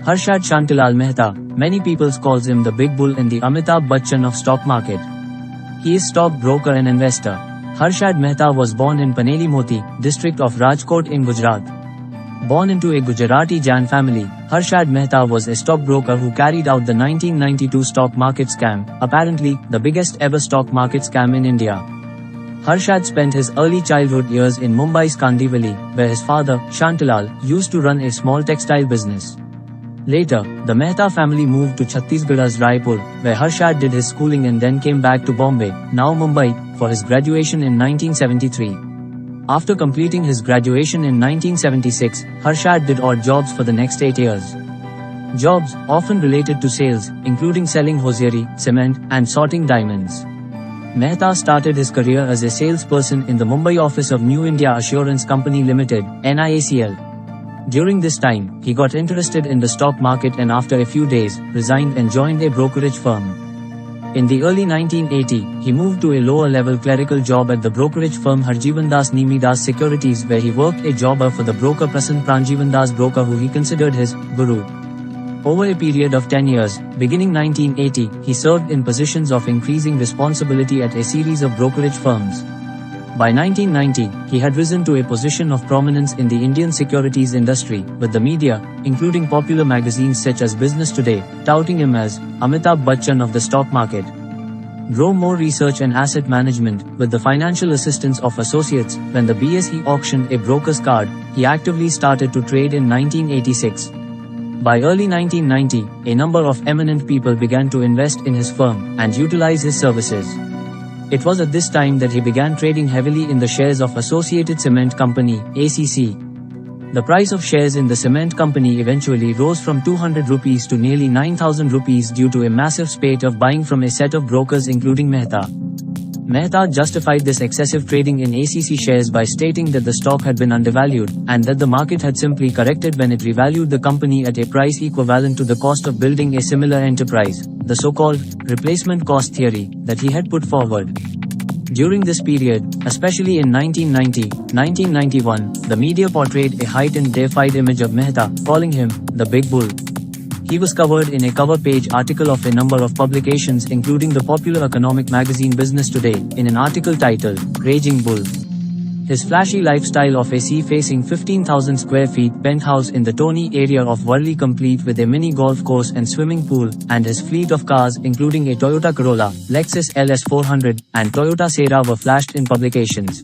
Harshad Shantilal Mehta, many people calls him the big bull in the Amitabh Bachchan of stock market. He is stock broker and investor. Harshad Mehta was born in Paneli Moti, district of Rajkot in Gujarat. Born into a Gujarati Jain family, Harshad Mehta was a stockbroker who carried out the 1992 stock market scam, apparently the biggest ever stock market scam in India. Harshad spent his early childhood years in Mumbai's Kandivali, where his father, Shantilal, used to run a small textile business. Later, the Mehta family moved to Chhattisgarh's Raipur, where Harshad did his schooling and then came back to Bombay, now Mumbai, for his graduation in 1973. After completing his graduation in 1976, Harshad did odd jobs for the next 8 years. Jobs, often related to sales, including selling hosiery, cement, and sorting diamonds. Mehta started his career as a salesperson in the Mumbai office of New India Assurance Company Limited, NIACL. During this time, he got interested in the stock market and after a few days, resigned and joined a brokerage firm. In the early 1980s, he moved to a lower-level clerical job at the brokerage firm Harjivandas Nimidas Securities, where he worked a jobber for the broker Prasann Pranjivandas broker, who he considered his guru. Over a period of 10 years, beginning 1980, he served in positions of increasing responsibility at a series of brokerage firms. By 1990, he had risen to a position of prominence in the Indian securities industry, with the media, including popular magazines such as Business Today, touting him as Amitabh Bachchan of the stock market. Grow more research and asset management, with the financial assistance of associates. When the BSE auctioned a broker's card, he actively started to trade in 1986. By early 1990, a number of eminent people began to invest in his firm and utilize his services. It was at this time that he began trading heavily in the shares of Associated Cement Company, ACC. The price of shares in the cement company eventually rose from 200 rupees to nearly 9,000 rupees due to a massive spate of buying from a set of brokers including Mehta. Mehta justified this excessive trading in ACC shares by stating that the stock had been undervalued, and that the market had simply corrected when it revalued the company at a price equivalent to the cost of building a similar enterprise, the so-called replacement cost theory that he had put forward. During this period, especially in 1990-1991, the media portrayed a heightened deified image of Mehta, calling him the Big Bull. He was covered in a cover page article of a number of publications including the popular economic magazine Business Today, in an article titled, Raging Bull. His flashy lifestyle of a sea-facing 15,000 square feet penthouse in the Tony area of Worli, complete with a mini golf course and swimming pool, and his fleet of cars including a Toyota Corolla, Lexus LS400, and Toyota Sierra were flashed in publications.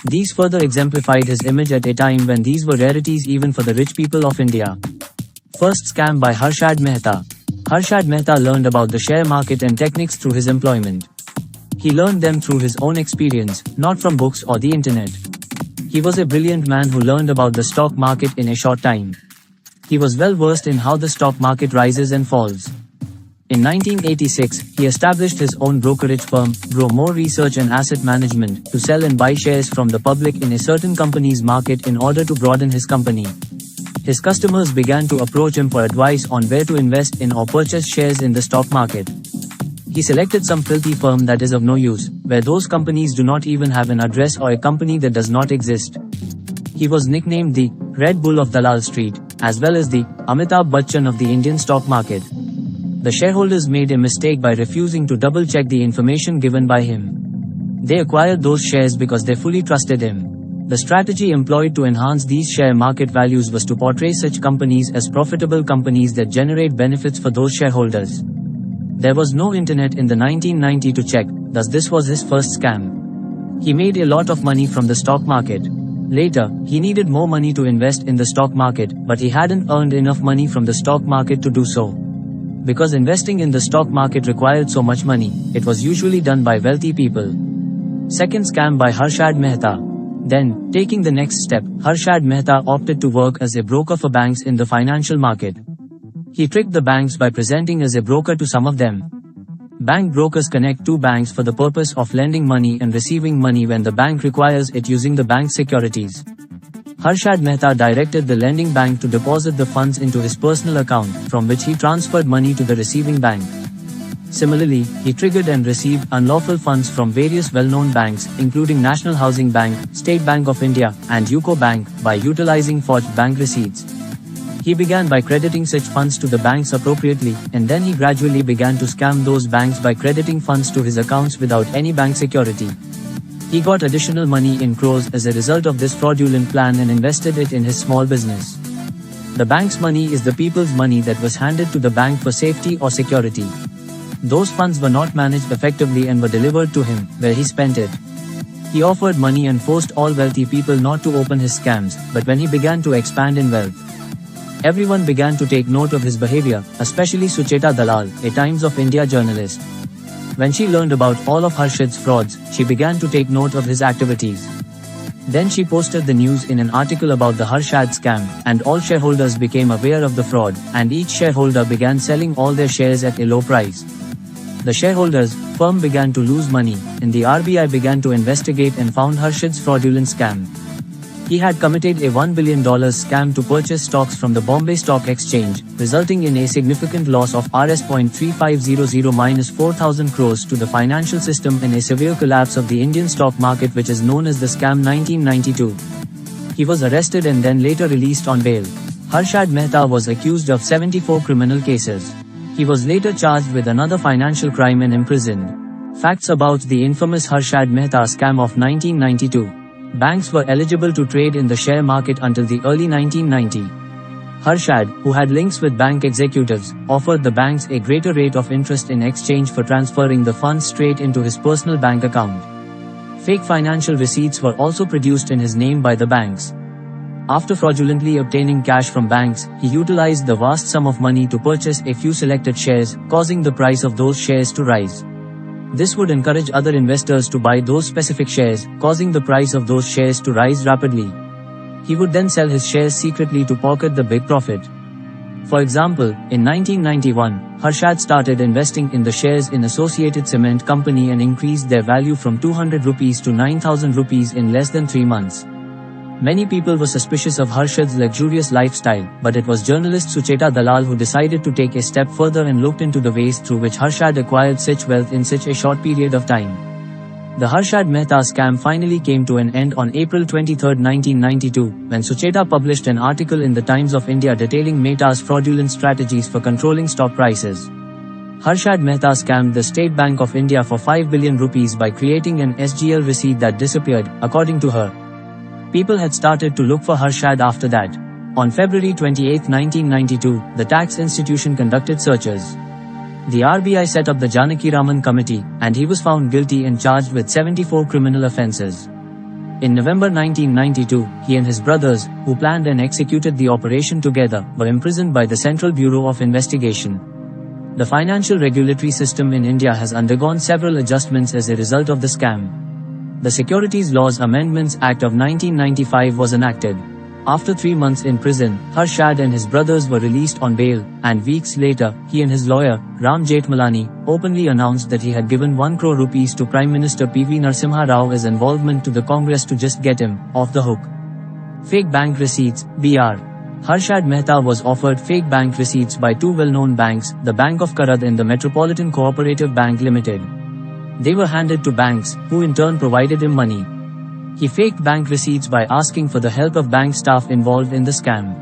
These further exemplified his image at a time when these were rarities even for the rich people of India. First scam by Harshad Mehta. Harshad Mehta learned about the share market and techniques through his employment. He learned them through his own experience, not from books or the internet. He was a brilliant man who learned about the stock market in a short time. He was well versed in how the stock market rises and falls. In 1986, he established his own brokerage firm, Grow More Research and Asset Management, to sell and buy shares from the public in a certain company's market in order to broaden his company. His customers began to approach him for advice on where to invest in or purchase shares in the stock market. He selected some filthy firm that is of no use, where those companies do not even have an address, or a company that does not exist. He was nicknamed the Red Bull of Dalal Street, as well as the Amitabh Bachchan of the Indian stock market. The shareholders made a mistake by refusing to double-check the information given by him. They acquired those shares because they fully trusted him. The strategy employed to enhance these share market values was to portray such companies as profitable companies that generate benefits for those shareholders. There was no internet in the 1990s to check, thus this was his first scam. He made a lot of money from the stock market. Later, he needed more money to invest in the stock market, but he hadn't earned enough money from the stock market to do so. Because investing in the stock market required so much money, it was usually done by wealthy people. Second scam by Harshad Mehta. Then, taking the next step, Harshad Mehta opted to work as a broker for banks in the financial market. He tricked the banks by presenting as a broker to some of them. Bank brokers connect two banks for the purpose of lending money and receiving money when the bank requires it using the bank's securities. Harshad Mehta directed the lending bank to deposit the funds into his personal account, from which he transferred money to the receiving bank. Similarly, he triggered and received unlawful funds from various well-known banks, including National Housing Bank, State Bank of India, and UCO Bank, by utilizing forged bank receipts. He began by crediting such funds to the banks appropriately, and then he gradually began to scam those banks by crediting funds to his accounts without any bank security. He got additional money in crores as a result of this fraudulent plan and invested it in his small business. The bank's money is the people's money that was handed to the bank for safety or security. Those funds were not managed effectively and were delivered to him, where he spent it. He offered money and forced all wealthy people not to open his scams, but when he began to expand in wealth, everyone began to take note of his behavior, especially Sucheta Dalal, a Times of India journalist. When she learned about all of Harshad's frauds, she began to take note of his activities. Then she posted the news in an article about the Harshad scam, and all shareholders became aware of the fraud, and each shareholder began selling all their shares at a low price. The shareholders' firm began to lose money, and the RBI began to investigate and found Harshad's fraudulent scam. He had committed a $1 billion scam to purchase stocks from the Bombay Stock Exchange, resulting in a significant loss of Rs 0.3500 - 4,000 crores to the financial system and a severe collapse of the Indian stock market, which is known as the Scam 1992. He was arrested and then later released on bail. Harshad Mehta was accused of 74 criminal cases. He was later charged with another financial crime and imprisoned. Facts about the infamous Harshad Mehta scam of 1992. Banks were eligible to trade in the share market until the early 1990s. Harshad, who had links with bank executives, offered the banks a greater rate of interest in exchange for transferring the funds straight into his personal bank account. Fake financial receipts were also produced in his name by the banks. After fraudulently obtaining cash from banks, he utilized the vast sum of money to purchase a few selected shares, causing the price of those shares to rise. This would encourage other investors to buy those specific shares, causing the price of those shares to rise rapidly. He would then sell his shares secretly to pocket the big profit. For example, in 1991, Harshad started investing in the shares in Associated Cement Company and increased their value from 200 rupees to 9,000 rupees in less than 3 months. Many people were suspicious of Harshad's luxurious lifestyle, but it was journalist Sucheta Dalal who decided to take a step further and looked into the ways through which Harshad acquired such wealth in such a short period of time. The Harshad Mehta scam finally came to an end on April 23, 1992, when Sucheta published an article in the Times of India detailing Mehta's fraudulent strategies for controlling stock prices. Harshad Mehta scammed the State Bank of India for 5 billion rupees by creating an SGL receipt that disappeared, according to her. People had started to look for Harshad after that. On February 28, 1992, the tax institution conducted searches. The RBI set up the Janakiraman Committee, and he was found guilty and charged with 74 criminal offences. In November 1992, he and his brothers, who planned and executed the operation together, were imprisoned by the Central Bureau of Investigation. The financial regulatory system in India has undergone several adjustments as a result of the scam. The Securities Laws Amendments Act of 1995 was enacted. After 3 months in prison, Harshad and his brothers were released on bail, and weeks later, he and his lawyer, Ram Jethmalani, openly announced that he had given 1 crore rupees to Prime Minister P.V. Narasimha Rao as involvement to the Congress to just get him off the hook. Fake bank receipts, BR. Harshad Mehta was offered fake bank receipts by 2 well-known banks, the Bank of Karad and the Metropolitan Cooperative Bank Limited. They were handed to banks, who in turn provided him money. He faked bank receipts by asking for the help of bank staff involved in the scam.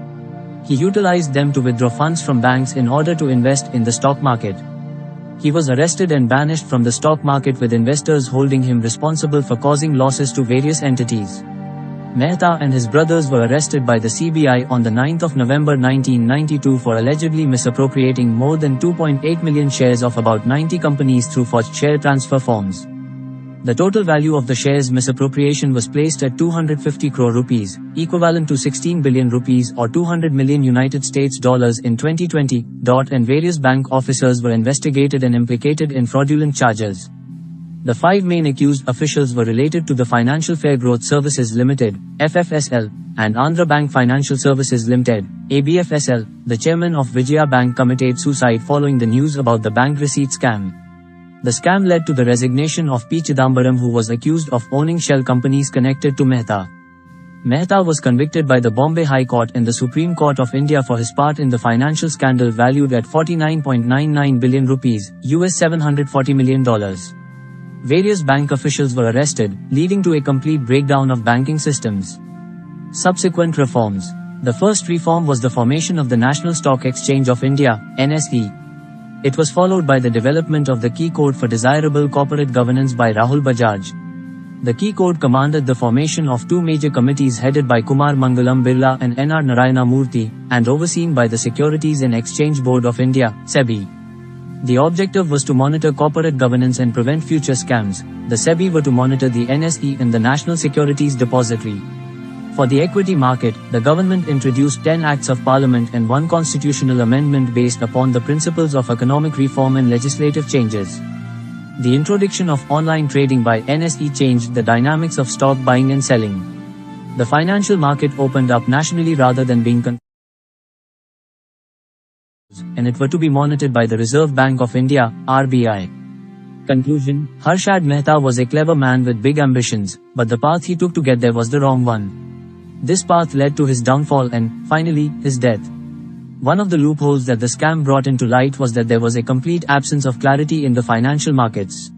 He utilized them to withdraw funds from banks in order to invest in the stock market. He was arrested and banished from the stock market, with investors holding him responsible for causing losses to various entities. Mehta and his brothers were arrested by the CBI on the 9th of November 1992 for allegedly misappropriating more than 2.8 million shares of about 90 companies through forged share transfer forms. The total value of the shares misappropriation was placed at 250 crore rupees, equivalent to 16 billion rupees or 200 million United States dollars in 2020, and various bank officers were investigated and implicated in fraudulent charges. The 5 main accused officials were related to the Financial Fair Growth Services Limited, FFSL, and Andhra Bank Financial Services Limited, ABFSL. The chairman of Vijaya Bank committed suicide following the news about the bank receipt scam. The scam led to the resignation of P. Chidambaram, who was accused of owning shell companies connected to Mehta. Mehta was convicted by the Bombay High Court and the Supreme Court of India for his part in the financial scandal valued at 49.99 billion rupees, US $740 million. Various bank officials were arrested, leading to a complete breakdown of banking systems. Subsequent reforms. The first reform was the formation of the National Stock Exchange of India, NSE. It was followed by the development of the Key Code for Desirable Corporate Governance by Rahul Bajaj. The Key Code commanded the formation of two major committees headed by Kumar Mangalam Birla and N.R. Narayana Murthy, and overseen by the Securities and Exchange Board of India, SEBI. The objective was to monitor corporate governance and prevent future scams. The SEBI were to monitor the NSE and the National Securities Depository. For the equity market, the government introduced 10 Acts of Parliament and one constitutional amendment based upon the principles of economic reform and legislative changes. The introduction of online trading by NSE changed the dynamics of stock buying and selling. The financial market opened up nationally rather than being and it were to be monitored by the Reserve Bank of India, RBI. Conclusion: Harshad Mehta was a clever man with big ambitions, but the path he took to get there was the wrong one. This path led to his downfall and, finally, his death. One of the loopholes that the scam brought into light was that there was a complete absence of clarity in the financial markets.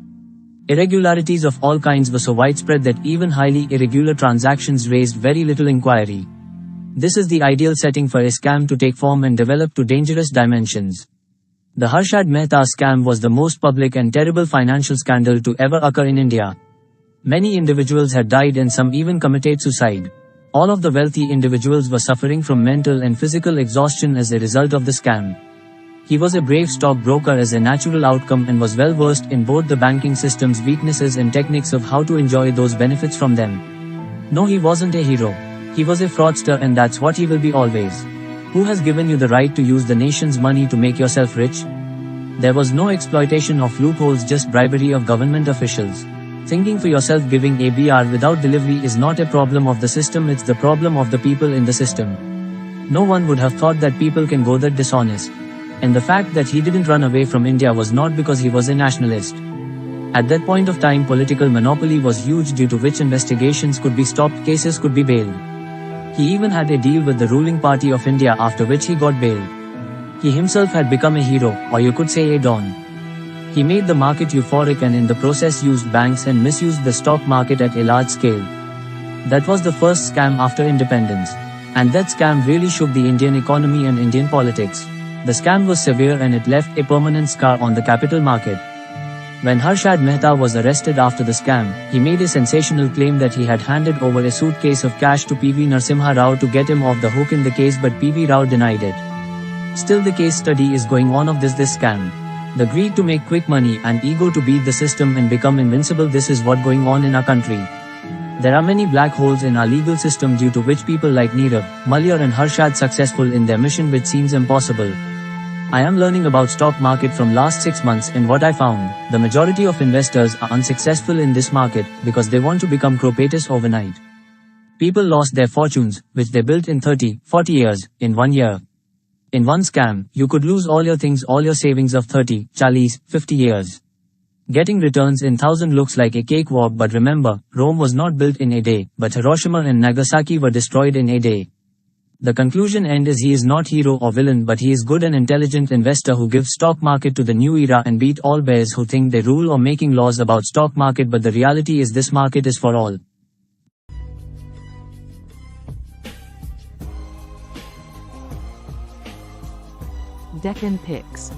Irregularities of all kinds were so widespread that even highly irregular transactions raised very little inquiry. This is the ideal setting for a scam to take form and develop to dangerous dimensions. The Harshad Mehta scam was the most public and terrible financial scandal to ever occur in India. Many individuals had died and some even committed suicide. All of the wealthy individuals were suffering from mental and physical exhaustion as a result of the scam. He was a brave stockbroker as a natural outcome and was well versed in both the banking system's weaknesses and techniques of how to enjoy those benefits from them. No, he wasn't a hero. He was a fraudster, and that's what he will be always. Who has given you the right to use the nation's money to make yourself rich? There was no exploitation of loopholes, just bribery of government officials. Thinking for yourself, giving ABR without delivery is not a problem of the system, it's the problem of the people in the system. No one would have thought that people can go that dishonest. And the fact that he didn't run away from India was not because he was a nationalist. At that point of time, political monopoly was huge, due to which investigations could be stopped, cases could be bailed. He even had a deal with the ruling party of India, after which he got bailed. He himself had become a hero, or you could say a don. He made the market euphoric and in the process used banks and misused the stock market at a large scale. That was the first scam after independence. And that scam really shook the Indian economy and Indian politics. The scam was severe and it left a permanent scar on the capital market. When Harshad Mehta was arrested after the scam, he made a sensational claim that he had handed over a suitcase of cash to P.V. Narasimha Rao to get him off the hook in the case, but P.V. Rao denied it. Still, the case study is going on of this scam. The greed to make quick money and ego to beat the system and become invincible, this is what going on in our country. There are many black holes in our legal system due to which people like Nirav, Malyar and Harshad successful in their mission, which seems impossible. I am learning about stock market from last 6 months, and what I found, the majority of investors are unsuccessful in this market because they want to become cropetus overnight. People lost their fortunes, which they built in 30, 40 years, in 1 year. In one scam, you could lose all your things, all your savings of 30, 40, 50 years. Getting returns in 1000 looks like a cakewalk, but remember, Rome was not built in a day, but Hiroshima and Nagasaki were destroyed in a day. The conclusion end is he is not hero or villain, but he is good and intelligent investor who gives stock market to the new era and beat all bears who think they rule or making laws about stock market, but the reality is this market is for all. Deccan Picks.